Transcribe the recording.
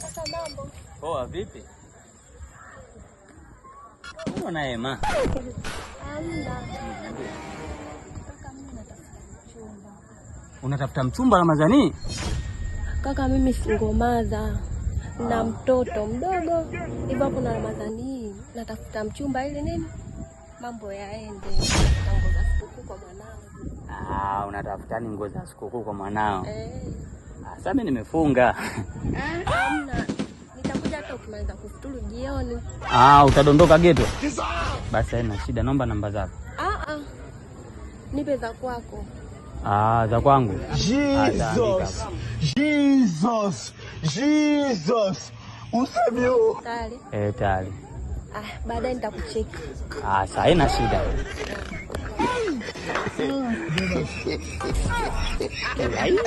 Sasa mambo. Poa vipi? Mbona Ema? Hamna. Unatafuta mchumba Ramadhani? Kaka mimi single mother. Na mtoto mdogo. Hivyo hapo na Ramadhani natafuta mchumba ili nini? Mambo yaende. Tango za sikukuu kwa mwanao. Unatafuta nguo za sikukuu kwa mwanao? Sasa mimi nimefunga. Hamna. Nitakuja hata ukimaliza kufuturu jioni. Utadondoka geto? Basi haina shida, naomba namba zako. Nipe za kwako. Za kwangu. Jesus. Usabio. Tayari? Tayari. Baadaye nitakucheki. Sasa haina shida. Ai,